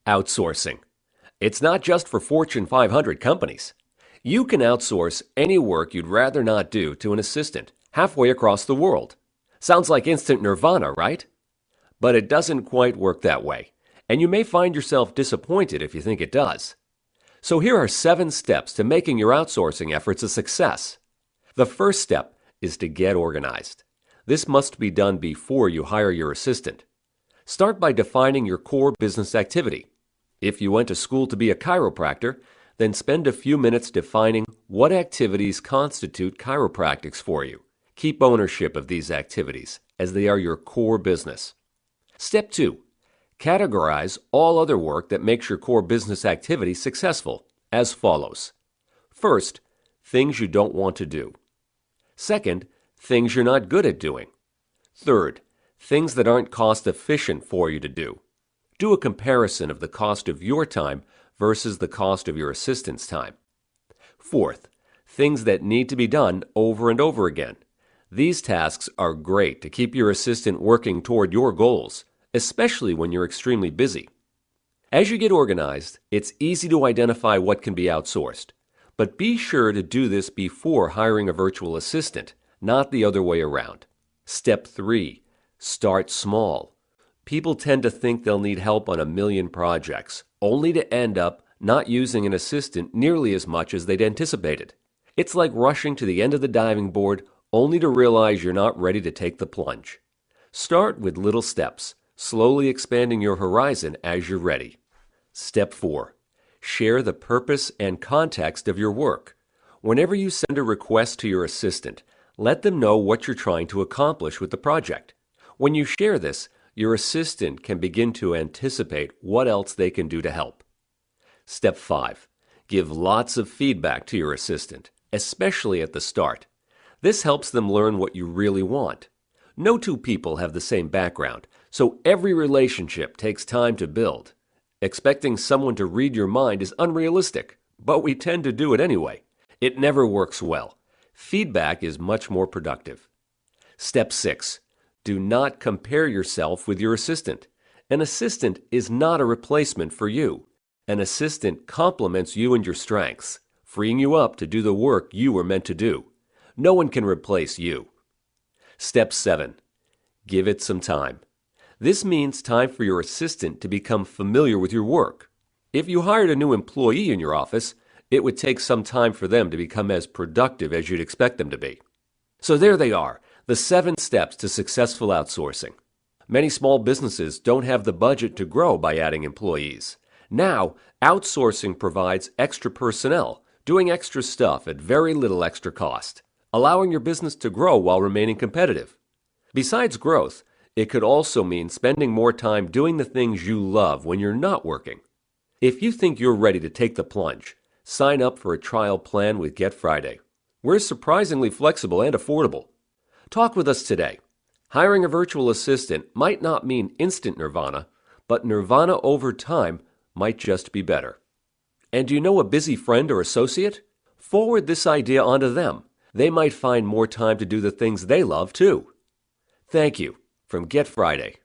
Outsourcing. It's not just for Fortune 500 companies. You can outsource any work you'd rather not do to an assistant halfway across the world. Sounds like instant nirvana, right? But it doesn't quite work that way, and you may find yourself disappointed if you think it does. So here are 7 steps to making your outsourcing efforts a success. The first step is to get organized. This must be done before you hire your assistant. Start by defining your core business activity. If you went to school to be a chiropractor, then spend a few minutes defining what activities constitute chiropractics for you. Keep ownership of these activities, as they are your core business. Step 2. Categorize all other work that makes your core business activity successful, as follows. First, things you don't want to do. Second, things you're not good at doing. Third, things that aren't cost efficient for you to do. Do a comparison of the cost of your time versus the cost of your assistant's time. Fourth, things that need to be done over and over again. These tasks are great to keep your assistant working toward your goals, especially when you're extremely busy. As you get organized, it's easy to identify what can be outsourced, but be sure to do this before hiring a virtual assistant, not the other way around. Step 3. Start small. People tend to think they'll need help on a million projects, only to end up not using an assistant nearly as much as they'd anticipated. It's like rushing to the end of the diving board only to realize you're not ready to take the plunge. Start with little steps, slowly expanding your horizon as you're ready. Step 4. Share the purpose and context of your work. Whenever you send a request to your assistant, let them know what you're trying to accomplish with the project. When you share this, your assistant can begin to anticipate what else they can do to help. Step 5. Give lots of feedback to your assistant, especially at the start. This helps them learn what you really want. No two people have the same background, so every relationship takes time to build. Expecting someone to read your mind is unrealistic, but we tend to do it anyway. It never works well. Feedback is much more productive. Step 6. Do not compare yourself with your assistant. An assistant is not a replacement for you. An assistant complements you and your strengths, freeing you up to do the work you were meant to do. No one can replace you. Step 7. Give it some time. This means time for your assistant to become familiar with your work. If you hired a new employee in your office, it would take some time for them to become as productive as you'd expect them to be. So there they are, the 7 steps to successful outsourcing. Many small businesses don't have the budget to grow by adding employees. Now, outsourcing provides extra personnel, doing extra stuff at very little extra cost, allowing your business to grow while remaining competitive. Besides growth, it could also mean spending more time doing the things you love when you're not working. If you think you're ready to take the plunge, sign up for a trial plan with GetFriday. We're surprisingly flexible and affordable. Talk with us today. Hiring a virtual assistant might not mean instant nirvana, but nirvana over time might just be better. And do you know a busy friend or associate? Forward this idea onto them. They might find more time to do the things they love too. Thank you from GetFriday.